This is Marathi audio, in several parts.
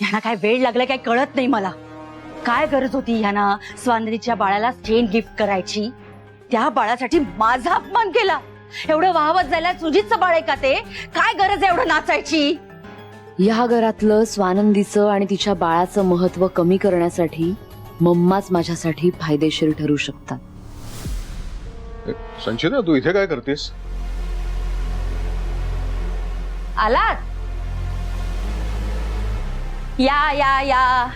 ह्यांना काय वेळ लागला काय कळत नाही मला. काय गरज होती ह्यांना स्वानंदीच्या बाळाला चेन गिफ्ट करायची? त्या बाळासाठी माझा अपमान केला. एवढं वाहवत जायला सुजितचं बाळ आहे का ते? काय गरज आहे एवढं नाचायची? या घरातलं स्वानंदीचं आणि तिच्या बाळाचं महत्व कमी करण्यासाठी मम्माच माझ्यासाठी फायदेशीर ठरू शकतात. संचिता, तू इथे काय करतेस? आलात? या या या.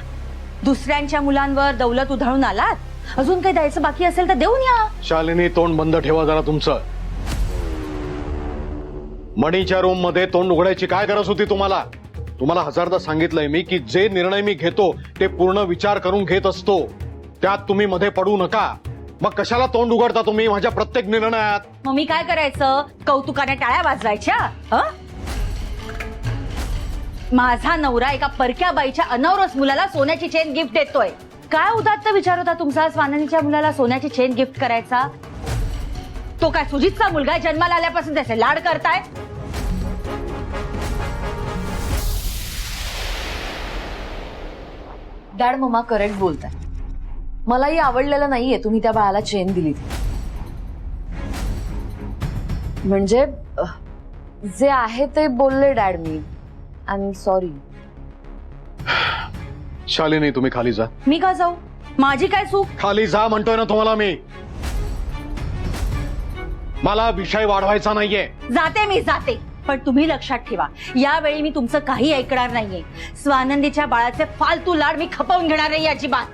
दुसऱ्यांच्या मुलांवर दौलत उधळून आलात? अजून काही द्यायचं बाकी असेल तर देऊन या. शालिनी, तोंड बंद ठेवा जरा तुमचं. मणीच्या रूम मध्ये तोंड उघडायची काय गरज होती तुम्हाला? तुम्हाला हजारदा सांगितलंय मी की जे निर्णय मी घेतो ते पूर्ण विचार करून घेत असतो. त्यात तुम्ही मध्ये पडू नका. मग कशाला तोंड उघडता तुम्ही माझ्या प्रत्येक निर्णयात? मग मी काय करायचं? कौतुकाने टाळ्या वाजवायच्या? माझा नवरा एका परक्या बाईच्या अनवरस मुलाला सोन्याची चेन गिफ्ट देतोय. काय उदात्त विचार होता तुमचा स्वानंदीच्या मुलाला सोन्याची चेन गिफ्ट करायचा? तो काय सुजितचा मुलगा जन्माला आल्यापासून त्याचे लाड करताय? डॅड, मम्मा करेक्ट बोलताय. मलाही आवडलेलं नाहीये तुम्ही त्या बाळाला चेन दिली ती. म्हणजे जे आहे ते बोलले dad. Me I am sorry. Shalini, तुम्ही खाली जा. मी का जाऊ? माझी काय चूक? खाली जा म्हणतोय ना तुम्हाला मी. मला विषय वाढवायचा नाहीये. जाते, मी जाते. पण तुम्ही लक्षात ठेवा, यावेळी मी तुमचं काही ऐकणार नाहीये. स्वानंदीच्या बाळाचे फालतू लाड मी खपवून घेणार नाही अजिबात.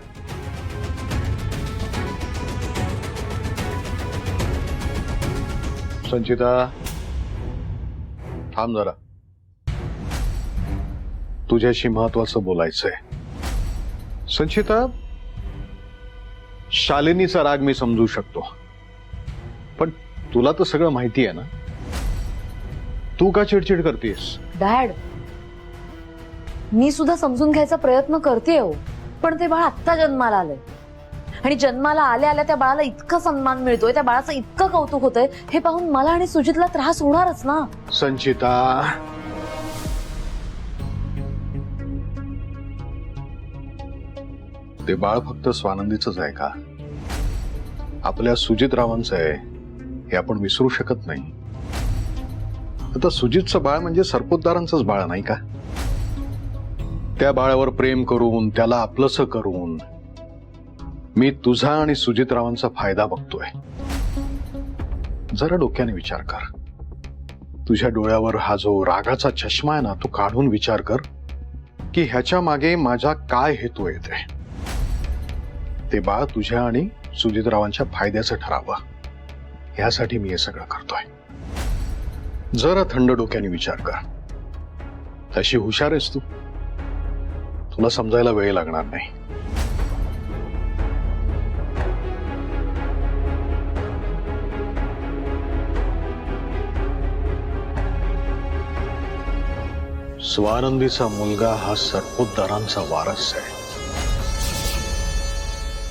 संचिता, थांब जरा. तुझ्याशी महत्वाचं बोलायचंय. संचिता, शालिनीचा राग मी समजू शकतो, पण तुला तर सगळं माहिती आहे ना. तू का चिडचिड करतेस? डॅड, मी सुद्धा समजून घ्यायचा प्रयत्न करते हो, पण ते बाळ आत्ता जन्माला आलंय आणि जन्माला आल्या आल्या त्या बाळाला इतका सन्मान मिळतोय, त्या बाळाचं इतकं कौतुक होतंय, हे पाहून मला आणि सुजितला त्रास होणारच ना. संचिता, ते बाळ फक्त स्वानंदीचंच आहे का? आपल्या सुजितरावांचं आहे हे आपण विसरू शकत नाही. आता सुजितचं बाळ म्हणजे सरपोतदारांचंच बाळ नाही का? त्या बाळावर प्रेम करून त्याला आपलंसं करून मी तुझा आणि सुजितरावांचा फायदा बघतोय. जरा डोक्याने विचार कर. तुझ्या डोळ्यावर हा जो रागाचा चष्मा आहे ना, तो काढून विचार कर की ह्याच्या मागे माझा काय हेतू आहे. ते बाळ तुझ्या आणि सुजितरावांच्या फायद्याचं ठरावं यासाठी मी हे सगळं करतोय. जरा थंड डोक्याने विचार कर. तशी हुशार आहेस तू, तुला समजायला वेळ लागणार नाही. स्वानंदीचा मुलगा हा सरपोतदारांचा वारस आहे.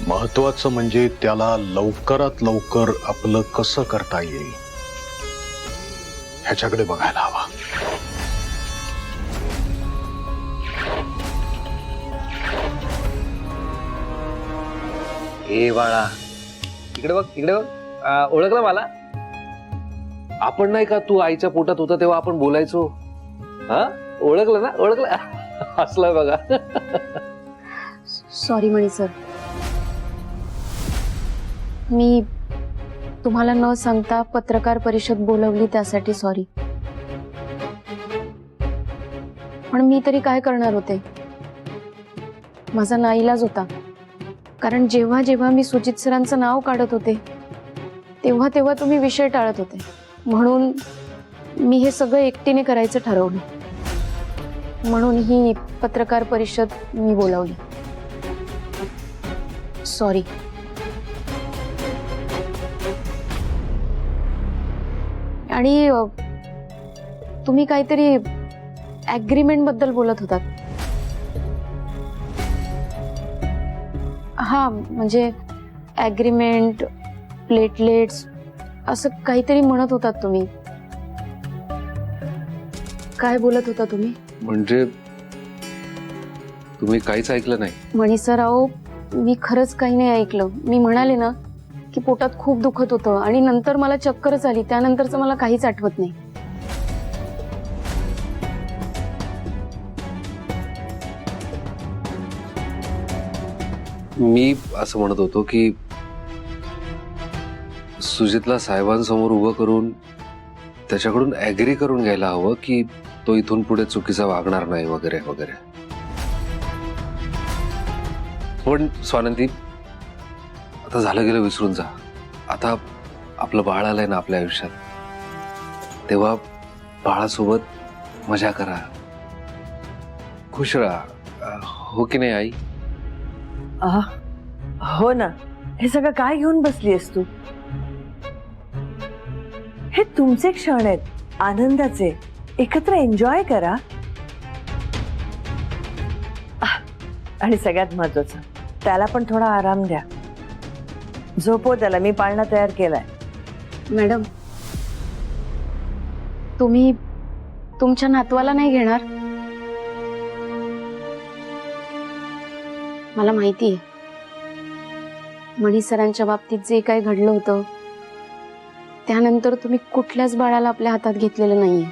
महत्वाचं म्हणजे त्याला लवकरात लवकर आपलं कसं करता येईल ह्याच्याकडे बघायला हवा. ए बाळा, इकडे बघ, इकडे बघ. ओळखलं मला? आपण नाही का, तू आईच्या पोटात होता तेव्हा आपण बोलायचो. हा, ओळखलं ना? ओळखलं. हसलाय बघा. सॉरी मणी सर, मी तुम्हाला न सांगता पत्रकार परिषद बोलवली त्यासाठी सॉरी. पण मी तरी काय करणार होते, माझा नाईलाज होता. कारण जेव्हा जेव्हा मी सुजित सरांचं नाव काढत होते तेव्हा तेव्हा तुम्ही विषय टाळत होते, म्हणून मी हे सगळं एकटीने करायचं ठरवलं. म्हणून ही पत्रकार परिषद मी बोलावली. सॉरी. आणि तुम्ही काहीतरी ऍग्रीमेंट बद्दल बोलत होतात. हा, म्हणजे ऍग्रीमेंट, प्लेटलेट्स असं काहीतरी म्हणत होतात तुम्ही. काय बोलत होता तुम्ही? म्हणजे तुम्ही काहीच ऐकलं नाही? मणी सर अहो, मी खरंच काही नाही ऐकलं. मी म्हणाले ना की पोटात खूप दुखत होतं आणि नंतर मला चक्करच आली. त्यानंतरचं मला काहीच आठवत नाही. मी असं म्हणत होतो की सुजितला साहेबांसमोर उभं करून त्याच्याकडून ऍग्री करून घ्यायला हवं की तो इथून पुढे चुकीचा वागणार नाही वगैरे वगैरे. पण स्वानंदी, आता झालं गेलं विसरून जा. आता आपलं बाळ आलंय ना आपल्या आयुष्यात, तेव्हा बाळासोबत मजा करा, खुश राहा. हो की नाही आई? हो ना. हे सगळं काय घेऊन बसलीयस तू? हे तुमचे क्षण आहेत, आनंदाचे. एकत्र एन्जॉय करा. आणि सगळ्यात महत्वाचं, त्याला पण थोडा आराम द्या. झोपव त्याला. मी पाळणा तयार केलाय. मॅडम, तुम्ही तुमच्या नातवाला नाही घेणार? मला माहिती आहे मणी सरांच्या बाबतीत जे काही घडलं होतं त्यानंतर तुम्ही कुठल्याच बाळाला आपल्या हातात घेतलेलं नाहीये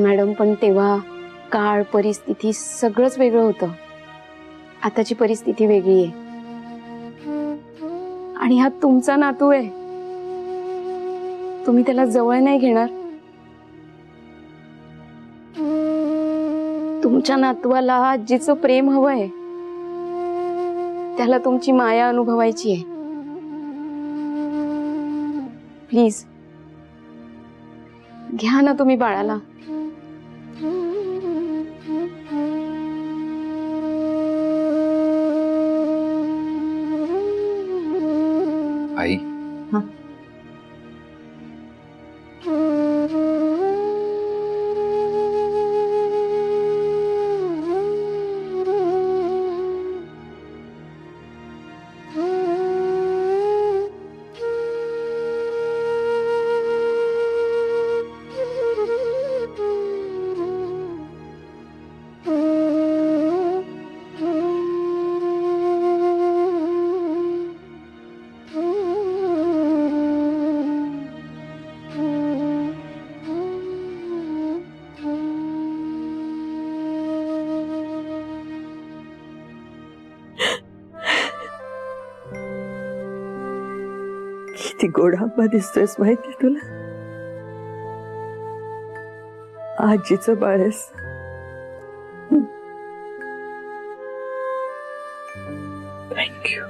मॅडम. पण तेव्हा काळ, परिस्थिती सगळंच वेगळं होतं. आताची परिस्थिती वेगळी आहे आणि हा तुमचा नातू आहे. तुम्ही त्याला जवळ नाही घेणार? तुमच्या नातवाला आजीचं प्रेम हवंय, त्याला तुमची माया अनुभवायची आहे. प्लीज घ्या ना तुम्ही बाळाला. आई, किती गोड आंबा दिसतोयस माहिती तुला? आजीचं बाळस. थँक्यू.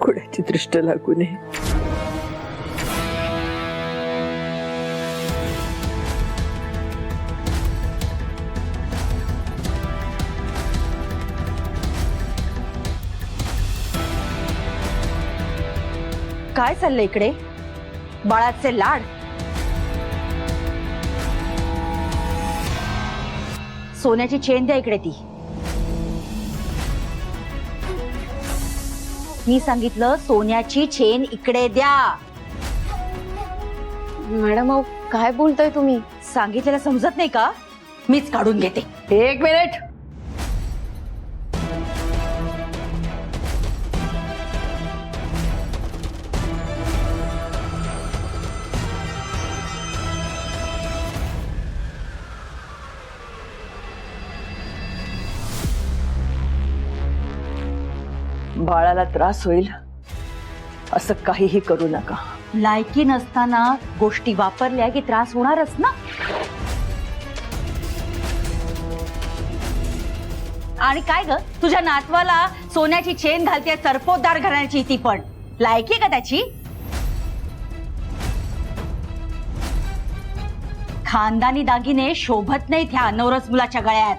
कुणाची दृष्ट लागू नये. काय चाललंय इकडे? बाळाचे लाड? सोन्याची चेन द्या इकडे. ती मी सांगितलं, सोन्याची चेन इकडे द्या. मॅडम अहो, काय बोलताय तुम्ही? सांगितलेलं समजत नाही का? मीच काढून घेते. एक मिनिट. बाळाला त्रास होईल असं काहीही करू नका. लायकी नसताना गोष्टी वापरल्या की त्रास होणारच ना. आणि काय ग, तुझ्या नातवाला सोन्याची चेन घालते सरपोतदार घराण्याची, ती पण लायकी का त्याची? खानदानी दागिने शोभत नाहीत ह्या अनौरस मुलाच्या गळ्यात.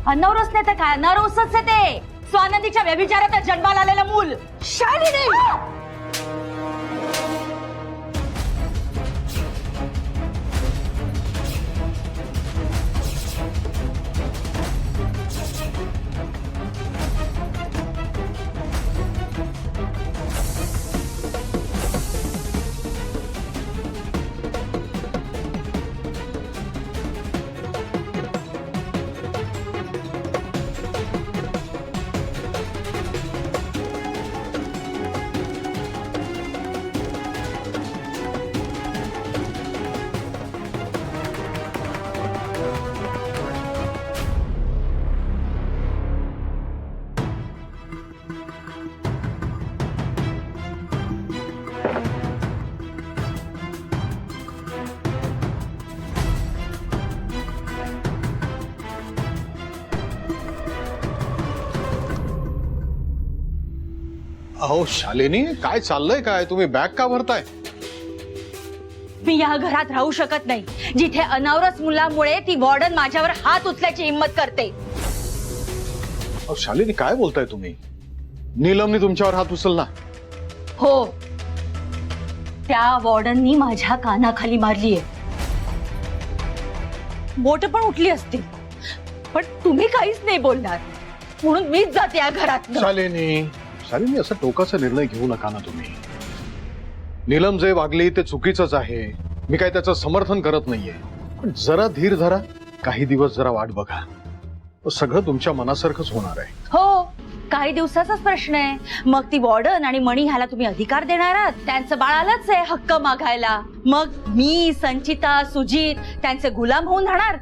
अनौरस नाही तर काय, अनौरसच आहे ते. स्वानंदीच्या व्यभिचारात जन्माला आलेलं मूल. शालिनी, अहो शालिनी, काय चाललंय काय? तुम्ही बॅग का भरताय? मी या घरात राहू शकत नाही जिथे अनावरस मुलामुळे ती वॉर्डन माझ्यावर हात उचलायची हिंमत करते. अहो शालिनी, काय बोलताय तुम्ही? नीलमनी तुमच्यावर हात उचलला? हो, त्या वॉर्डननी माझ्या कानाखाली मारलीये. बोट पण उठली असतील, पण तुम्ही काहीच नाही बोलणार म्हणून मीच जाते या घरात. शालिनी, असा टोकाचा निर्णय घेऊ नका ना तुम्ही. नीलम जे वागली ते चुकीचंच आहे. मी काय त्याचं समर्थन करत नाहीये, पण जरा धीर धरा. काही दिवस जरा वाट बघा, सगळं तुमच्या मनासारखंच होणार आहे. हो, काही दिवसाचाच प्रश्न आहे. मग ती वॉर्डन आणि मणी ह्याला तुम्ही अधिकार देणार आहात? त्यांचं बाळालाच आहे हक्क मागायला. मग मी, संचिता, सुजित त्यांचे गुलाम होऊन राहणार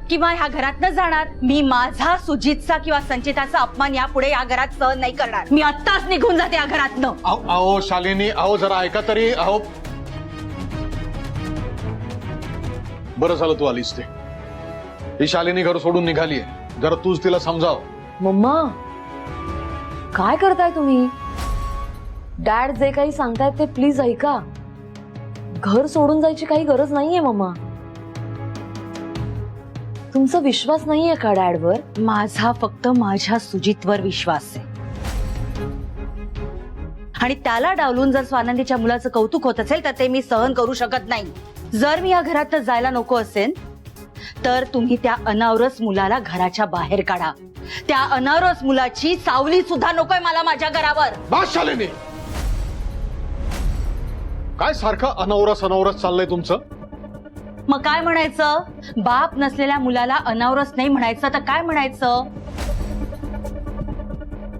किंवा ह्या घरात न जाणार? मी माझा, सुजितचा किंवा संचिताचा अपमान यापुढे या घरात सहन नाही करणार. मी आत्ताच निघून जाते या घरातनं. अहो शालिनी, अहो जरा ऐका तरी. अहो बरं झालं तू आलीस. ते ही शालिनी घर सोडून निघालीये, जरा तूच तिला समजाव. मम्मा, काय करताय तुम्ही? डॅड जे काही सांगतायत ते प्लीज ऐका. घर सोडून जायची काही गरज नाहीये मम्मा. तुमचा विश्वास नाहीये का डॅडवर? माझा फक्त माझ्या सुजितवर विश्वास आहे, आणि त्याला डावलून जर स्वानंदीच्या मुलाचं कौतुक होत असेल तर ते मी सहन करू शकत नाही. जर मी या घरात जायला नको असेल तर तुम्ही त्या अनावरस मुलाला घराच्या बाहेर काढा. त्या अनावरस मुलाची सावली सुद्धा नकोय मला माझ्या घरावर. बस शालिनी, काय सारखं अनवरस चाललंय तुमचं? मग काय म्हणायचं? बाप नसलेल्या मुलाला अनावरस नाही म्हणायचं तर काय म्हणायचं?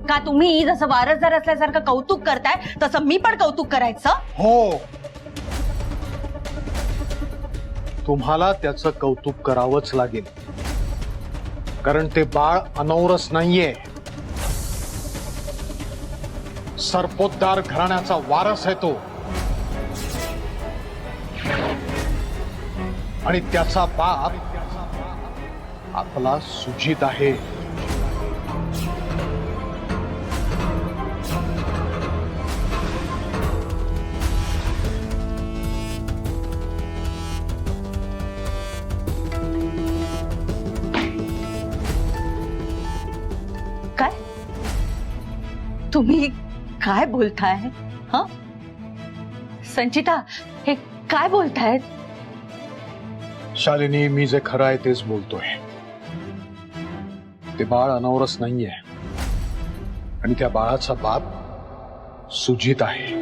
का तुम्ही जसं वारसदार असल्यासारखं कौतुक करताय तसं मी पण कौतुक करायचं? हो, तुम्हाला त्याचं कौतुक करावंच लागेल, कारण ते बाळ अनौरस नाहीये. सरपोतदार घराण्याचा वारस आहे तो, आणि त्याचा बाप आपला सुजित आहे. काय तुम्ही काय बोलताय? हं? संचिता, हे काय बोलतायत? शालिनी, मी जे खरं आहे तेच बोलतोय. ते बाळ अनौरस नाहीये, आणि त्या बाळाचा बाप सुजित आहे.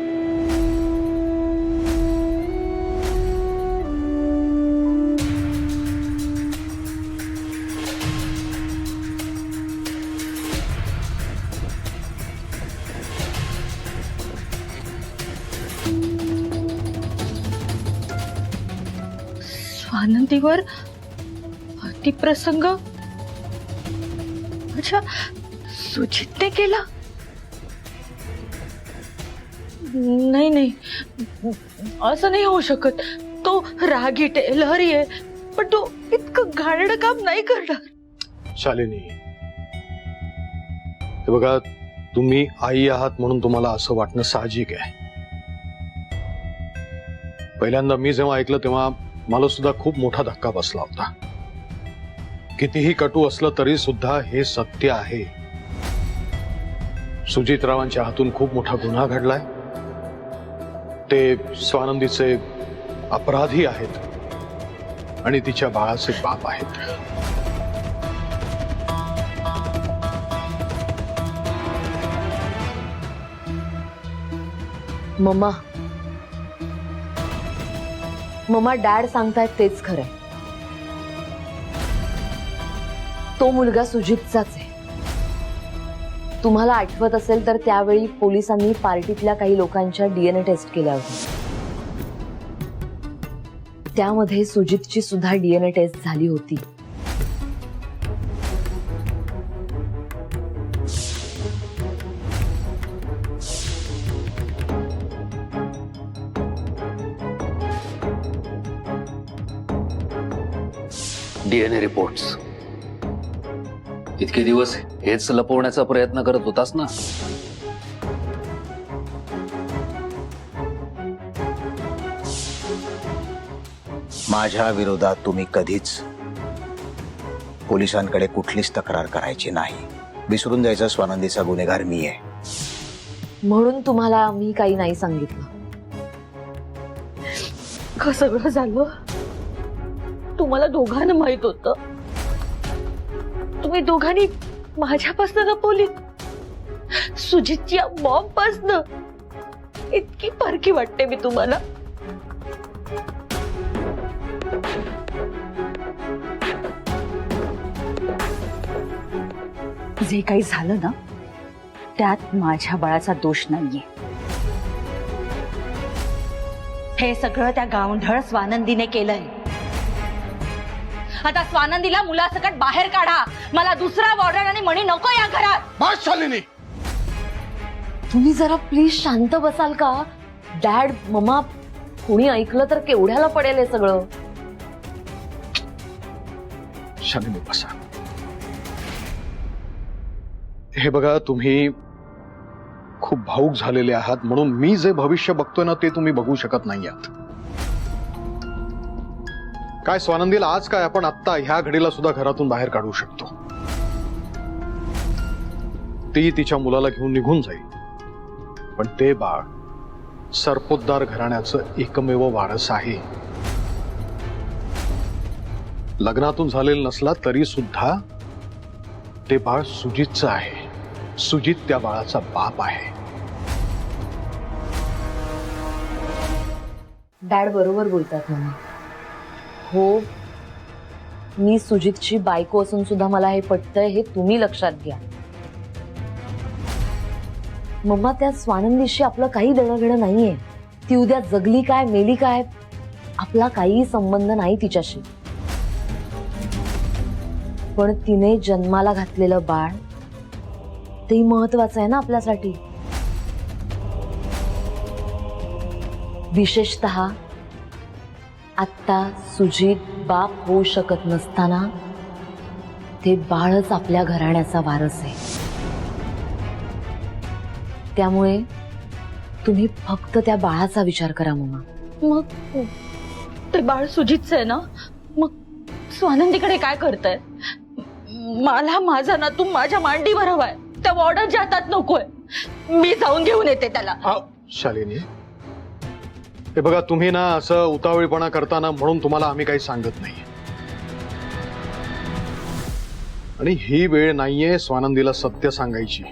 स्वानंदीवर अतिप्रसंग अच्छा सुजितने केला? नाही नाही, असं नाही होऊ शकत. तो रागीट आहे, लहरी आहे, पण तो इतकं घाणेरडं काम नाही करणार. शालिनी, हे बघा, तुम्ही आई आहात म्हणून तुम्हाला असं वाटणं साहजिक आहे. पहिल्यांदा मी जेव्हा ऐकलं तेव्हा मला सुद्धा खूप मोठा धक्का बसला होता. कितीही कटू असलं तरी सुद्धा हे सत्य आहे. सुजितरावांच्या हातून खूप मोठा गुन्हा घडलाय. ते स्वानंदीचे अपराधी आहेत आणि तिच्या बाळाचे बाप आहेत. मम्मा, डॅड सांगतायत तेच खरंय. तो मुलगा सुजितचाच आहे. तुम्हाला आठवत असेल तर त्यावेळी पोलिसांनी पार्टीतल्या काही लोकांच्या DNA टेस्ट केल्या होत्या. त्यामध्ये सुजितची सुद्धा DNA टेस्ट झाली होती. DNA reports. इतके दिवस हेच लपवण्याचा प्रयत्न करत होतास ना? माझ्या विरोधात तुम्ही कधीच पोलिसांकडे कुठलीच तक्रार करायची नाही. विसरून जायचा स्वानंदीचा गुन्हेगार मी आहे. म्हणून तुम्हाला मी काही नाही सांगितलं. का सगळं झालं तुम्हाला दोघांना माहित होतं? तुम्ही दोघांनी माझ्यापासून लपवली, सुजितच्या मॉम पासून. इतकी परकी वाटते मी तुम्हाला. जे काही झालं ना त्यात माझ्या बाळाचा दोष नाहीये. हे सगळं त्या गावंढळ स्वानंदीने केलंय. आता स्वानंदीला मुलासकट बाहेर काढा. मला दुसरा वॉर्डन आणि मणी नको या घरात. बस शालिनी, तुम्ही जरा प्लीज शांत बसाल का? डॅड, मम्मा, कोणी ऐकलं तर केवढ्याला पडेल हे सगळं. शालिनी बसा. हे बघा, तुम्ही खूप भावुक झालेले आहात म्हणून मी जे भविष्य बघतोय ना ते तुम्ही बघू शकत नाही आहात. काय स्वानंदीला आज काय आपण आत्ता ह्या घडीला सुद्धा घरातून बाहेर काढू शकतो. ती तिच्या मुलाला घेऊन निघून जाईल, पण ते बाळ सरपोतदार घराण्याचं एकमेव वारस आहे. लग्नातून झालेलं नसला तरी सुद्धा ते बाळ सुजितचं आहे. सुजित त्या बाळाचा बाप आहे. डॅड बरोबर बोलतात मम्मा. हो, मी सुजितची बायको असून सुद्धा मला हे पटतंय हे तुम्ही लक्षात घ्या. मम्मा, त्या स्वानंदीशी आपलं काही देणं घेणं नाहीये. ती उद्या जगली काय मेली काय आपला काही संबंध नाही तिच्याशी. पण तिने जन्माला घातलेलं बाळ ते महत्वाचं आहे ना आपल्यासाठी. विशेषतः आत्ता सुजित बाप होऊ शकत नसताना ते बाळच आपल्या घराण्याचा वारस आहे. त्यामुळे तुम्ही फक्त त्या बाळाचा विचार करा मम्मा. मग ते बाळ सुजितचं आहे ना, मग स्वानंदीकडे काय करताय? मला माझा नातू माझ्या मांडीवर हवाय. त्या वॉर्डरच्या हातात नकोय. मी जाऊन घेऊन येते त्याला. शालिनी, हे बघा, तुम्ही ना असं उतावळीपणा करताना म्हणून तुम्हाला आम्ही काही सांगत नाही. आणि ही वेळ नाहीये स्वानंदीला सत्य सांगायची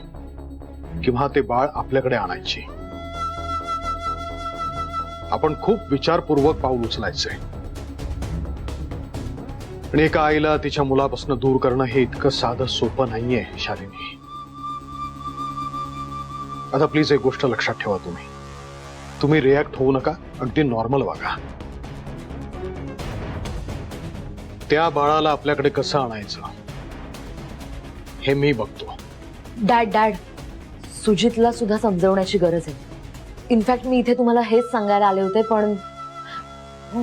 किंवा ते बाळ आपल्याकडे आणायची. आपण खूप विचारपूर्वक पाऊल उचलायचंय. आणि एका आईला तिच्या मुलापासून दूर करणं हे इतकं साधं सोपं नाहीये शालिनी. आता प्लीज एक गोष्ट लक्षात ठेवा, तुम्ही रिॲक्ट होऊ नका. अगदी नॉर्मल वागा. त्या बाळाला आपल्याकडे कसं आणायचं हे मी बघतो. डॅड, सुजितला सुद्धा समजवण्याची गरज आहे. इनफॅक्ट मी इथे तुम्हाला हेच सांगायला आले होते, पण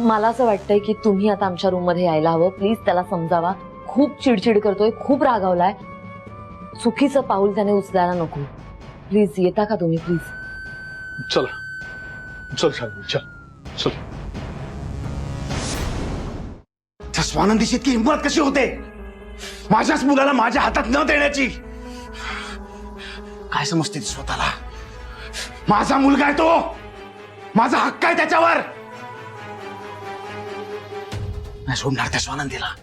मला असं वाटतंय की तुम्ही आता आमच्या रूम मध्ये यायला हवं. प्लीज त्याला समजावा. खूप चिडचिड करतोय, खूप रागावलाय. चुकीचं पाऊल त्याने उचलायला नको. प्लीज येता का तुम्ही? प्लीज चला, चल शालिनी, चल चल. त्या स्वानंदीची इतकी हिंमत कशी होते माझ्याच मुलाला माझ्या हातात न देण्याची? काय समजते ती स्वतःला? माझा मुलगा आहे तो, माझा हक्क आहे त्याच्यावर. नाही सोडणार त्या स्वानंदीला.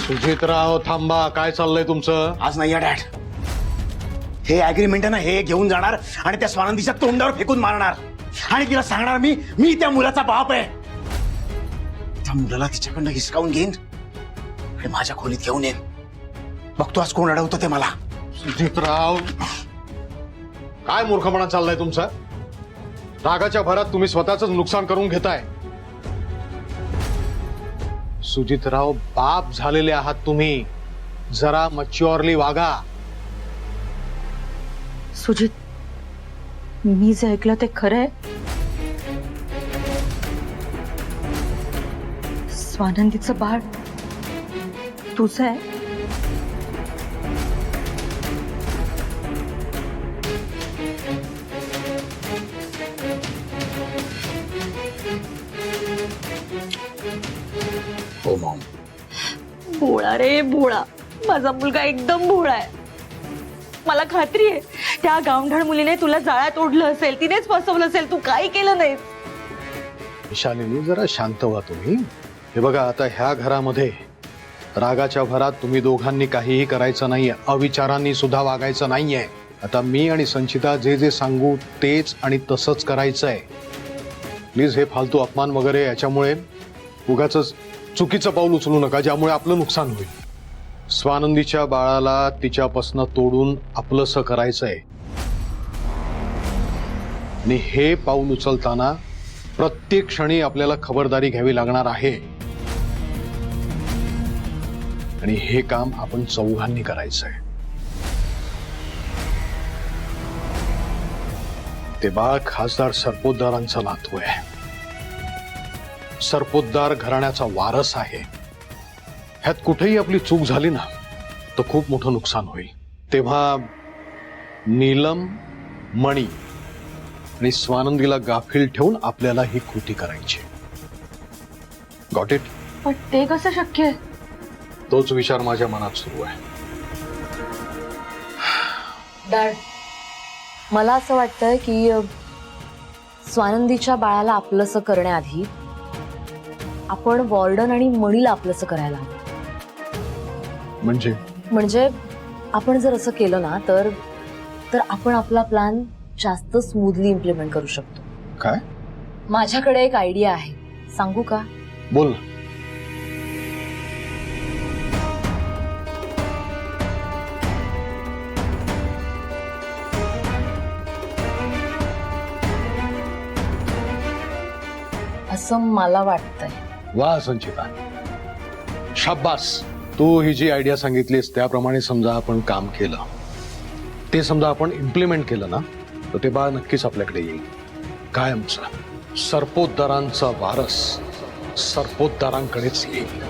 सुजितराव, थांबा. काय चाललंय तुमचं? आज नाही डॅड. हे अग्रीमेंट आहे ना, हे घेऊन जाणार आणि त्या स्वानंदीच्या तोंडावर फेकून मारणार आणि तिला सांगणार मी त्या मुलाचा बाप आहे. त्या मुलाला तिच्याकडनं हिसकावून घेईन आणि माझ्या खोलीत घेऊन येईन. बघतो आज कोण अडवतं ते मला. सुजितराव, काय मूर्खपणा चाललाय तुमचा? रागाच्या भरात तुम्ही स्वतःच नुकसान करून घेताय. सुजितराव, बाप झालेले आहात तुम्ही. जरा मच्युअरली वागा. सुजित, मी जे ऐकलं ते खरंय? स्वानंदीचं बाळ तुझं आहे? हो मॉम. भोळा रे भोळा, माझा मुलगा एकदम भोळा आहे. मला खात्री आहे त्या गावढळ मुलीने तुला जाळ्यात ओढलं असेल, तिनेच फसवलं असेल, तू काही केलं नाहीस. शालिनी जरा शांत व्हा तुम्ही. हे बघा, आता ह्या घरामध्ये रागाच्या भरात तुम्ही दोघांनी काहीही करायचं नाहीये, अविचारांनी सुद्धा वागायचं नाहीये. आता मी आणि संचिता जे जे सांगू तेच आणि तसंच करायचंय. प्लीज हे फालतू अपमान वगैरे याच्यामुळे उगाच चुकीचं पाऊल उचलू नका, ज्यामुळे आपलं नुकसान होईल. स्वानंदीच्या बाळाला तिच्यापासनं तोडून आपलंसं करायचंय आणि हे पाऊल उचलताना प्रत्येक क्षणी आपल्याला खबरदारी घ्यावी लागणार आहे. आणि हे काम आपण चौघांनी करायचंय. ते बाळ खासदार सरपोतदारांचं नातू आहे. सरपोतदार घराण्याचा वारस आहे. ह्यात कुठेही आपली चूक झाली ना तर खूप मोठं नुकसान होईल. तेव्हा नीलम, मणी आणि स्वानंदीला गाफील ठेवून आपल्याला ही कृती करायची. Got it? पण ते कसं शक्य आहे? तोच विचार माझ्या मनात सुरू आहे. डॅड, मला असं वाटतंय की स्वानंदीच्या बाळाला आपलंसं करण्याआधी आपण वॉर्डन आणि मणीला आपलंसं करायला हवं. म्हणजे आपण जर असं केलं ना तर आपण आपला प्लॅन जास्त स्मूथली इम्प्लिमेंट करू शकतो. काय? माझ्याकडे एक आयडिया आहे, सांगू का? बोल. असं मला वाटतंय. वा संचिता, शाब्बास. तू ही जी आयडिया सांगितलीस त्याप्रमाणे समजा आपण काम केलं, ते समजा आपण इम्प्लिमेंट केलं ना तर ते बाळ नक्कीच आपल्याकडे येईल. कायमचा सरपोतदारांचा वारस सरपोतदारांकडेच येईल.